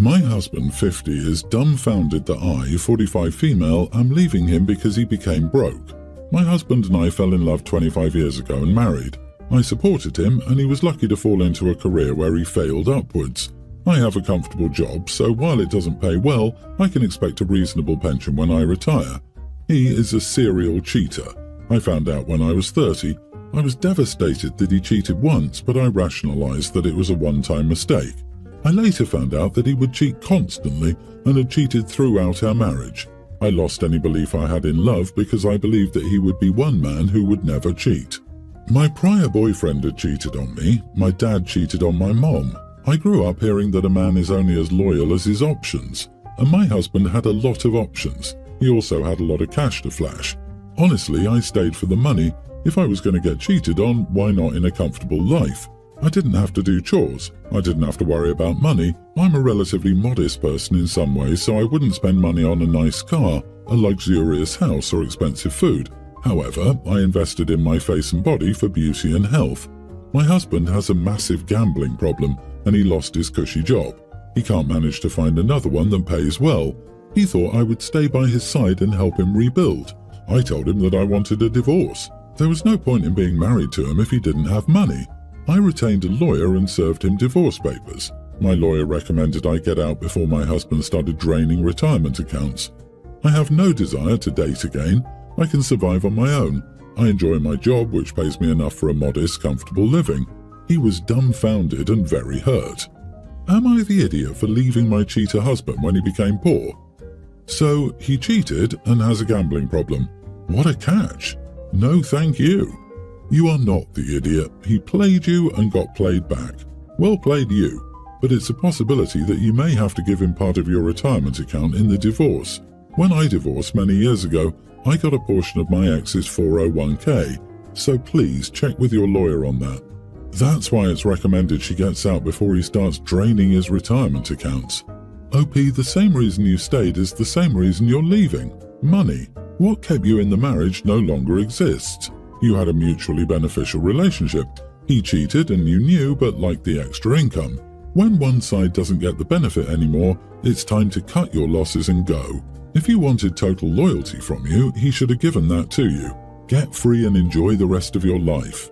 My husband, 50, is dumbfounded that I, 45 female, am leaving him because he became broke. My husband and I fell in love 25 years ago and married. I supported him and he was lucky to fall into a career where he failed upwards. I have a comfortable job, so while it doesn't pay well, I can expect a reasonable pension when I retire. He is a serial cheater. I found out when I was 30. I was devastated that he cheated once, but I rationalized that it was a one-time mistake. I later found out that he would cheat constantly and had cheated throughout our marriage. I lost any belief I had in love because I believed that he would be one man who would never cheat. My prior boyfriend had cheated on me. My dad cheated on my mom. I grew up hearing that a man is only as loyal as his options, and my husband had a lot of options. He also had a lot of cash to flash. Honestly, I stayed for the money. If I was going to get cheated on, why not in a comfortable life? I didn't have to do chores. I didn't have to worry about money. I'm a relatively modest person in some ways, so I wouldn't spend money on a nice car, a luxurious house, or expensive food. However, I invested in my face and body for beauty and health. My husband has a massive gambling problem, and he lost his cushy job. He can't manage to find another one that pays well. He thought I would stay by his side and help him rebuild. I told him that I wanted a divorce. There was no point in being married to him if he didn't have money. I retained a lawyer and served him divorce papers. My lawyer recommended I get out before my husband started draining retirement accounts. I have no desire to date again. I can survive on my own. I enjoy my job, which pays me enough for a modest, comfortable living. He was dumbfounded and very hurt. Am I the idiot for leaving my cheater husband when he became poor? So, he cheated and has a gambling problem. What a catch! No thank you. You are not the idiot. He played you and got played back. Well played you. But it's a possibility that you may have to give him part of your retirement account in the divorce. When I divorced many years ago, I got a portion of my ex's 401k, so please check with your lawyer on that. That's why it's recommended she gets out before he starts draining his retirement accounts. OP, the same reason you stayed is the same reason you're leaving. Money. What kept you in the marriage no longer exists. You had a mutually beneficial relationship. He cheated and you knew but liked the extra income. When one side doesn't get the benefit anymore, it's time to cut your losses and go. If he wanted total loyalty from you, he should have given that to you. Get free and enjoy the rest of your life.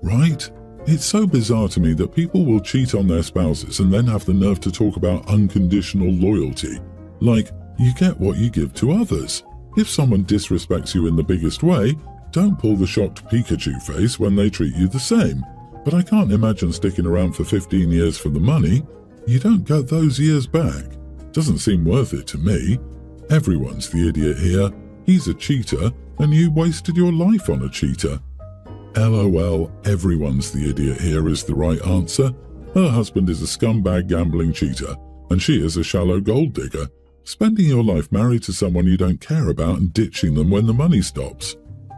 Right? It's so bizarre to me that people will cheat on their spouses and then have the nerve to talk about unconditional loyalty. Like, you get what you give to others. If someone disrespects you in the biggest way, don't pull the shocked Pikachu face when they treat you the same. But I can't imagine sticking around for 15 years for the money. You don't get those years back. Doesn't seem worth it to me. Everyone's the idiot here. He's a cheater, and you wasted your life on a cheater. LOL, everyone's the idiot here is the right answer. Her husband is a scumbag gambling cheater, and she is a shallow gold digger. Spending your life married to someone you don't care about and ditching them when the money stops.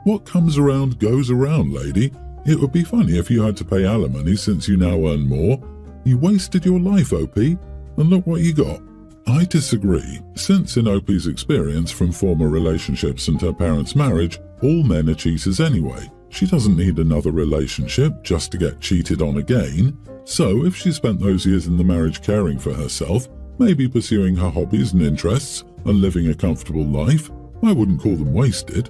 What comes around goes around, lady. It would be funny if you had to pay alimony since you now earn more. You wasted your life, OP, and look what you got. I disagree, since in OP's experience from former relationships and her parents' marriage, all men are cheaters anyway. She doesn't need another relationship just to get cheated on again. So if she spent those years in the marriage caring for herself, maybe pursuing her hobbies and interests, and living a comfortable life, I wouldn't call them wasted.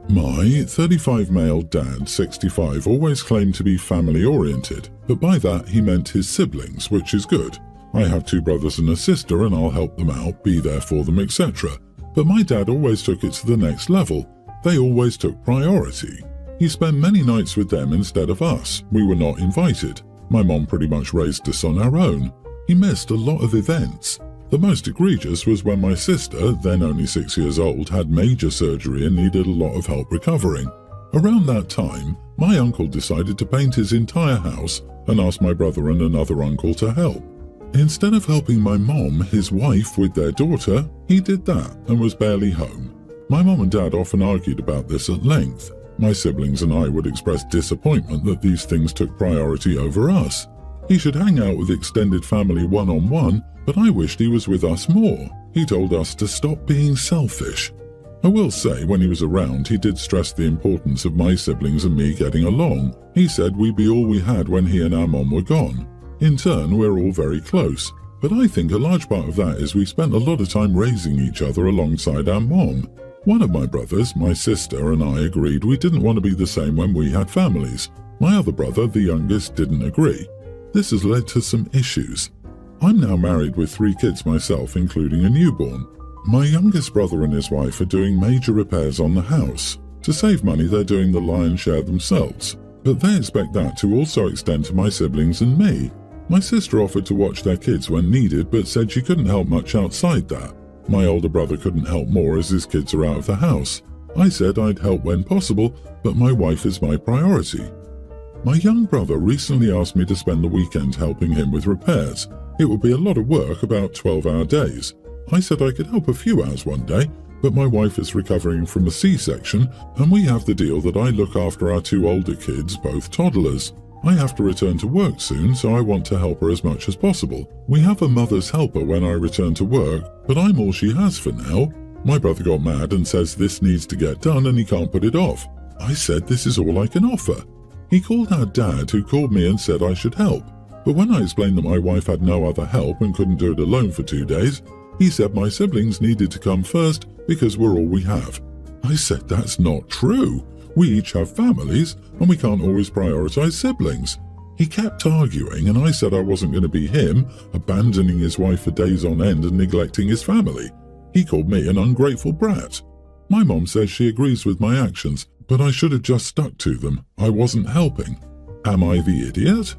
My 35 male dad, 65, always claimed to be family-oriented, but by that he meant his siblings, which is good. I have 2 brothers and a sister and I'll help them out, be there for them, etc. But my dad always took it to the next level. They always took priority. He spent many nights with them instead of us. We were not invited. My mom pretty much raised us on our own. He missed a lot of events. The most egregious was when my sister, then only 6 years old, had major surgery and needed a lot of help recovering. Around that time, my uncle decided to paint his entire house and asked my brother and another uncle to help. Instead of helping my mom, his wife, with their daughter, he did that and was barely home. My mom and dad often argued about this at length. My siblings and I would express disappointment that these things took priority over us. He should hang out with extended family one-on-one, but I wished he was with us more. He told us to stop being selfish. I will say, when he was around, he did stress the importance of my siblings and me getting along. He said we'd be all we had when he and our mom were gone. In turn, we're all very close. But I think a large part of that is we spent a lot of time raising each other alongside our mom. One of my brothers, my sister, and I agreed we didn't want to be the same when we had families. My other brother, the youngest, didn't agree. This has led to some issues. I'm now married with 3 kids myself, including a newborn. My youngest brother and his wife are doing major repairs on the house. To save money, they're doing the lion's share themselves, but they expect that to also extend to my siblings and me. My sister offered to watch their kids when needed, but said she couldn't help much outside that. My older brother couldn't help more as his kids are out of the house. I said I'd help when possible, but my wife is my priority. My young brother recently asked me to spend the weekend helping him with repairs. It would be a lot of work, about 12-hour days. I said I could help a few hours one day, but my wife is recovering from a C-section, and we have the deal that I look after our 2 older kids, both toddlers. I have to return to work soon, so I want to help her as much as possible. We have a mother's helper when I return to work, but I'm all she has for now. My brother got mad and says this needs to get done and he can't put it off. I said this is all I can offer. He called our dad, who called me and said I should help. But when I explained that my wife had no other help and couldn't do it alone for 2 days, he said my siblings needed to come first because we're all we have. I said that's not true. We each have families and we can't always prioritize siblings. He kept arguing and I said I wasn't going to be him, abandoning his wife for days on end and neglecting his family. He called me an ungrateful brat. My mom says she agrees with my actions, but I should have just stuck to them. I wasn't helping. Am I the idiot?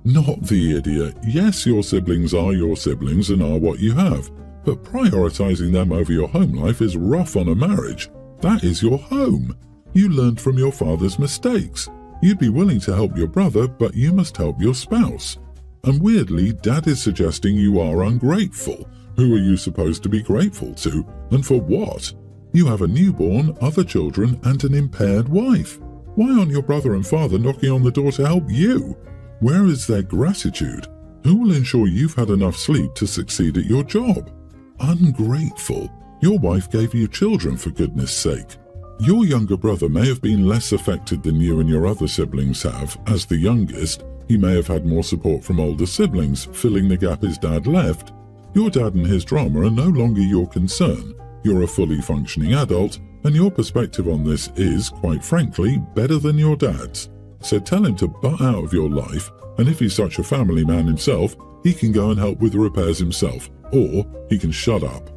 Not the idiot. Yes, your siblings are your siblings and are what you have, but prioritizing them over your home life is rough on a marriage. That is your home. You learned from your father's mistakes. You'd be willing to help your brother, but you must help your spouse. And weirdly, Dad is suggesting you are ungrateful. Who are you supposed to be grateful to, and for what? You have a newborn, other children, and an impaired wife. Why aren't your brother and father knocking on the door to help you? Where is their gratitude? Who will ensure you've had enough sleep to succeed at your job? Ungrateful. Your wife gave you children, for goodness sake. Your younger brother may have been less affected than you and your other siblings have. As the youngest, he may have had more support from older siblings, filling the gap his dad left. Your dad and his drama are no longer your concern. You're a fully functioning adult, and your perspective on this is, quite frankly, better than your dad's. So tell him to butt out of your life, and if he's such a family man himself, he can go and help with the repairs himself, or he can shut up.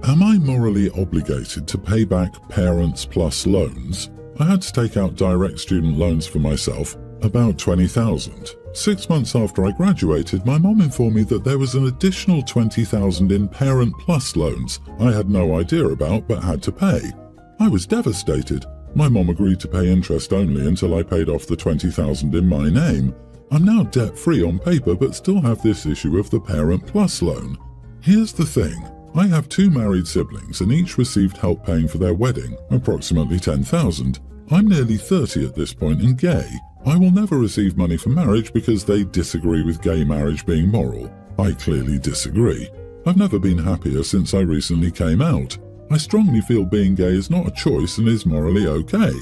Am I morally obligated to pay back Parents Plus loans? I had to take out direct student loans for myself, about $20,000. 6 months after I graduated, my mom informed me that there was an additional $20,000 in Parent Plus loans I had no idea about but had to pay. I was devastated. My mom agreed to pay interest only until I paid off the $20,000 in my name. I'm now debt-free on paper but still have this issue of the Parent Plus loan. Here's the thing. I have 2 married siblings and each received help paying for their wedding, approximately $10,000. I'm nearly 30 at this point and gay. I will never receive money for marriage because they disagree with gay marriage being moral. I clearly disagree. I've never been happier since I recently came out. I strongly feel being gay is not a choice and is morally okay.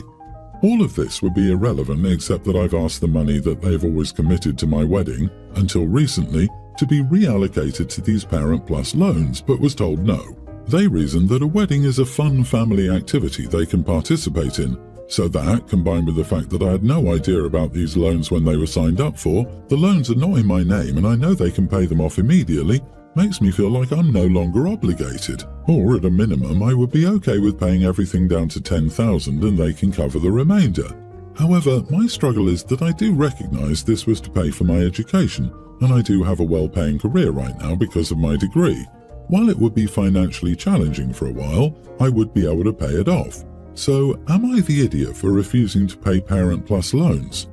All of this would be irrelevant except that I've asked the money that they've always committed to my wedding, until recently, to be reallocated to these Parent Plus loans, but was told no. They reasoned that a wedding is a fun family activity they can participate in. So that, combined with the fact that I had no idea about these loans when they were signed up for, the loans are not in my name and I know they can pay them off immediately, makes me feel like I'm no longer obligated. Or at a minimum, I would be okay with paying everything down to $10,000 and they can cover the remainder. However, my struggle is that I do recognize this was to pay for my education, and I do have a well-paying career right now because of my degree. While it would be financially challenging for a while, I would be able to pay it off. So, am I the idiot for refusing to pay Parent Plus loans?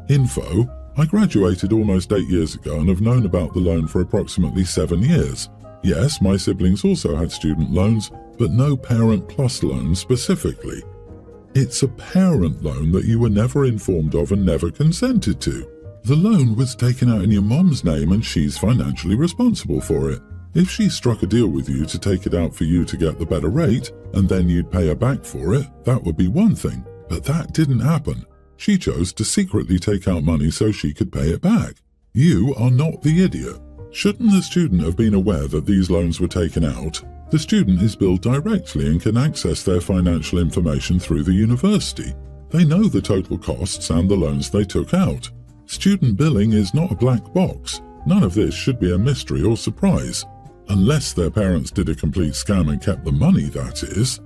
Info: I graduated almost 8 years ago and have known about the loan for approximately 7 years. Yes, my siblings also had student loans, but no Parent Plus loans specifically. It's a parent loan that you were never informed of and never consented to. The loan was taken out in your mom's name and she's financially responsible for it. If she struck a deal with you to take it out for you to get the better rate, and then you'd pay her back for it, that would be one thing. But that didn't happen. She chose to secretly take out money so she could pay it back. You are not the idiot. Shouldn't the student have been aware that these loans were taken out? The student is billed directly and can access their financial information through the university. They know the total costs and the loans they took out. Student billing is not a black box. None of this should be a mystery or surprise. Unless their parents did a complete scam and kept the money, that is.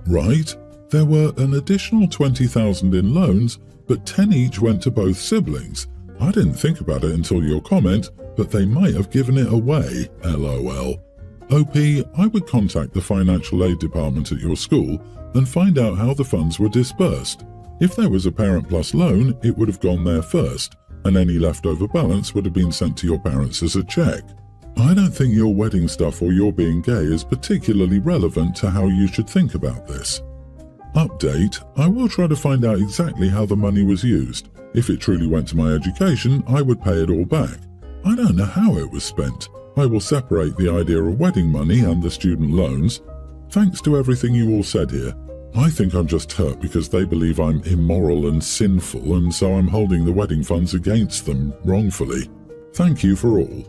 Right? There were an additional $20,000 in loans, but 10 each went to both siblings. I didn't think about it until your comment, but they might have given it away, LOL. OP, I would contact the financial aid department at your school and find out how the funds were dispersed. If there was a Parent Plus loan, it would have gone there first, and any leftover balance would have been sent to your parents as a check. I don't think your wedding stuff or your being gay is particularly relevant to how you should think about this. Update, I will try to find out exactly how the money was used. If it truly went to my education, I would pay it all back. I don't know how it was spent. I will separate the idea of wedding money and the student loans. Thanks to everything you all said here. I think I'm just hurt because they believe I'm immoral and sinful, and so I'm holding the wedding funds against them wrongfully. Thank you for all.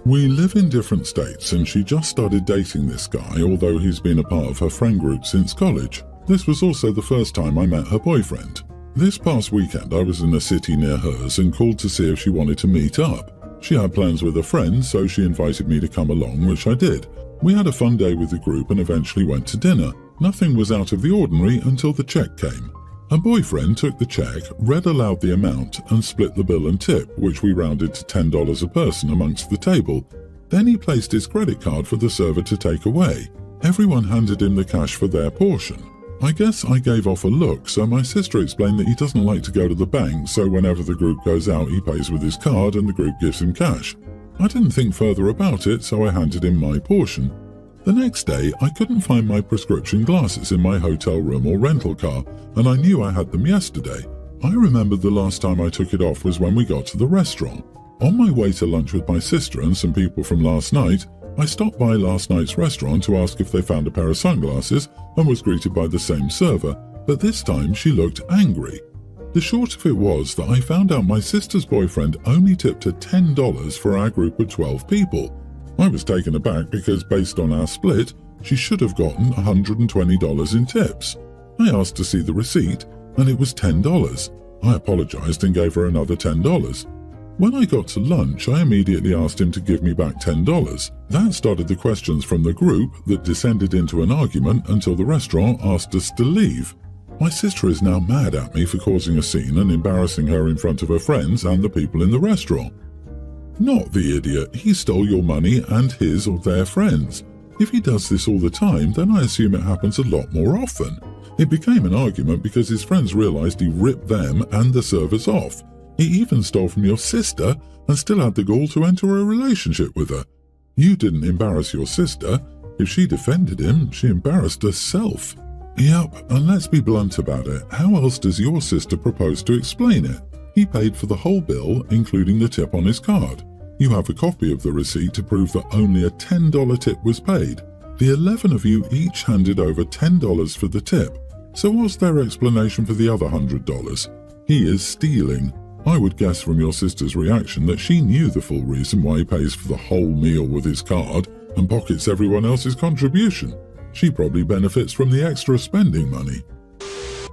We live in different states, and she just started dating this guy, although he's been a part of her friend group since college. This was also the first time I met her boyfriend. This past weekend I was in a city near hers and called to see if she wanted to meet up. She had plans with a friend, so she invited me to come along, which I did. We had a fun day with the group and eventually went to dinner. Nothing was out of the ordinary until the check came. Her boyfriend took the check, read aloud the amount, and split the bill and tip, which we rounded to $10 a person amongst the table. Then he placed his credit card for the server to take away. Everyone handed him the cash for their portion. I guess I gave off a look, so my sister explained that he doesn't like to go to the bank, so whenever the group goes out he pays with his card and the group gives him cash. I didn't think further about it, so I handed him my portion. The next day, I couldn't find my prescription glasses in my hotel room or rental car, and I knew I had them yesterday. I remembered the last time I took it off was when we got to the restaurant. On my way to lunch with my sister and some people from last night, I stopped by last night's restaurant to ask if they found a pair of sunglasses and was greeted by the same server, but this time she looked angry. The short of it was that I found out my sister's boyfriend only tipped her $10 for our group of 12 people. I was taken aback because based on our split, she should have gotten $120 in tips. I asked to see the receipt and it was $10. I apologized and gave her another $10. When I got to lunch, I immediately asked him to give me back $10. That started the questions from the group that descended into an argument until the restaurant asked us to leave. My sister is now mad at me for causing a scene and embarrassing her in front of her friends and the people in the restaurant. Not the idiot, he stole your money and his or their friends. If he does this all the time, then I assume it happens a lot more often. It became an argument because his friends realized he ripped them and the servers off. He even stole from your sister and still had the gall to enter a relationship with her. You didn't embarrass your sister. If she defended him, she embarrassed herself. Yep, and let's be blunt about it. How else does your sister propose to explain it? He paid for the whole bill, including the tip on his card. You have a copy of the receipt to prove that only a $10 tip was paid. The 11 of you each handed over $10 for the tip. So what's their explanation for the other $100? He is stealing. I would guess from your sister's reaction that she knew the full reason why he pays for the whole meal with his card and pockets everyone else's contribution. She probably benefits from the extra spending money.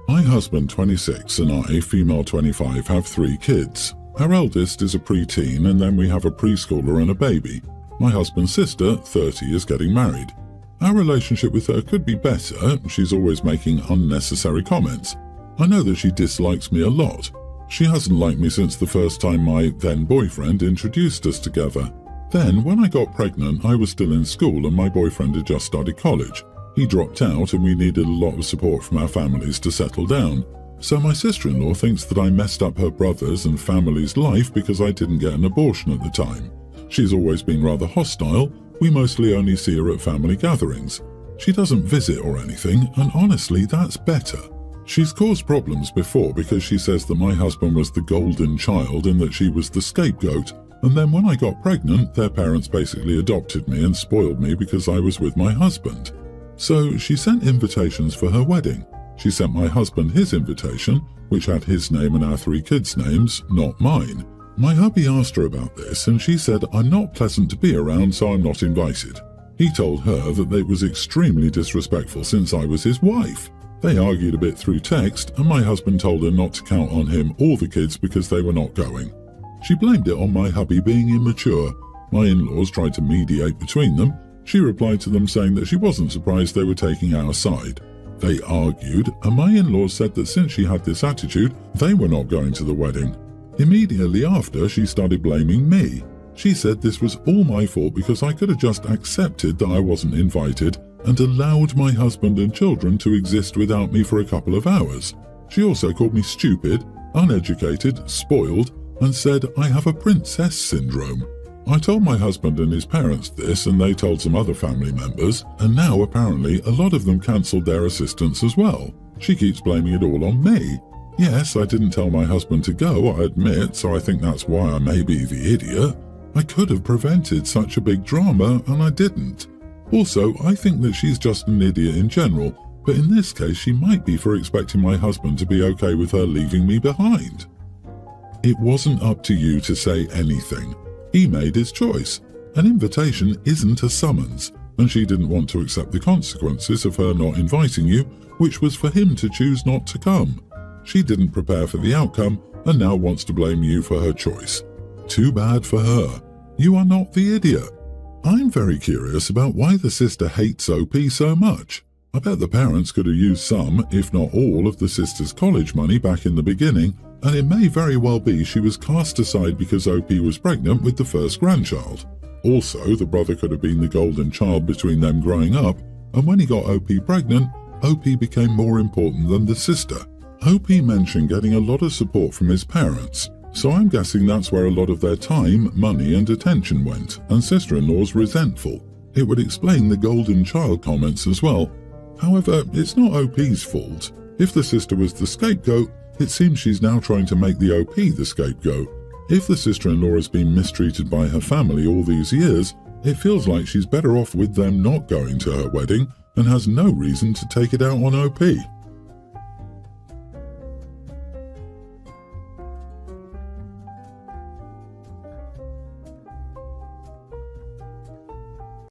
My husband, 26, and I, female 25, have 3 kids. Our eldest is a preteen, and then we have a preschooler and a baby. My husband's sister, 30, is getting married. Our relationship with her could be better. She's always making unnecessary comments. I know that she dislikes me a lot. She hasn't liked me since the first time my then-boyfriend introduced us together. Then, when I got pregnant, I was still in school and my boyfriend had just started college. He dropped out and we needed a lot of support from our families to settle down. So my sister-in-law thinks that I messed up her brother's and family's life because I didn't get an abortion at the time. She's always been rather hostile. We mostly only see her at family gatherings. She doesn't visit or anything, and honestly, that's better. She's caused problems before because she says that my husband was the golden child and that she was the scapegoat. And then when I got pregnant, their parents basically adopted me and spoiled me because I was with my husband. So she sent invitations for her wedding. She sent my husband his invitation, which had his name and our 3 kids' names, not mine. My hubby asked her about this and she said I'm not pleasant to be around, so I'm not invited. He told her that it was extremely disrespectful since I was his wife. They argued a bit through text and my husband told her not to count on him or the kids because they were not going. She blamed it on my hubby being immature. My in-laws tried to mediate between them. She replied to them saying that she wasn't surprised they were taking our side. They argued and my in-laws said that since she had this attitude, they were not going to the wedding. Immediately after, she started blaming me. She said this was all my fault because I could have just accepted that I wasn't invited and allowed my husband and children to exist without me for a couple of hours. She also called me stupid, uneducated, spoiled, and said I have a princess syndrome. I told my husband and his parents this and they told some other family members, and now apparently a lot of them cancelled their assistance as well. She keeps blaming it all on me. Yes, I didn't tell my husband to go, I admit, so I think that's why I may be the idiot. I could have prevented such a big drama and I didn't. Also, I think that she's just an idiot in general, but in this case she might be for expecting my husband to be okay with her leaving me behind. It wasn't up to you to say anything. He made his choice. An invitation isn't a summons, and she didn't want to accept the consequences of her not inviting you, which was for him to choose not to come. She didn't prepare for the outcome and now wants to blame you for her choice. Too bad for her. You are not the idiot. I'm very curious about why the sister hates OP so much. I bet the parents could have used some, if not all, of the sister's college money back in the beginning, and it may very well be she was cast aside because OP was pregnant with the first grandchild. Also, the brother could have been the golden child between them growing up, and when he got OP pregnant, OP became more important than the sister. OP mentioned getting a lot of support from his parents, so I'm guessing that's where a lot of their time, money and attention went, and sister-in-law's resentful. It would explain the golden child comments as well. However, it's not OP's fault. If the sister was the scapegoat, it seems she's now trying to make the OP the scapegoat. If the sister-in-law has been mistreated by her family all these years, it feels like she's better off with them not going to her wedding and has no reason to take it out on OP.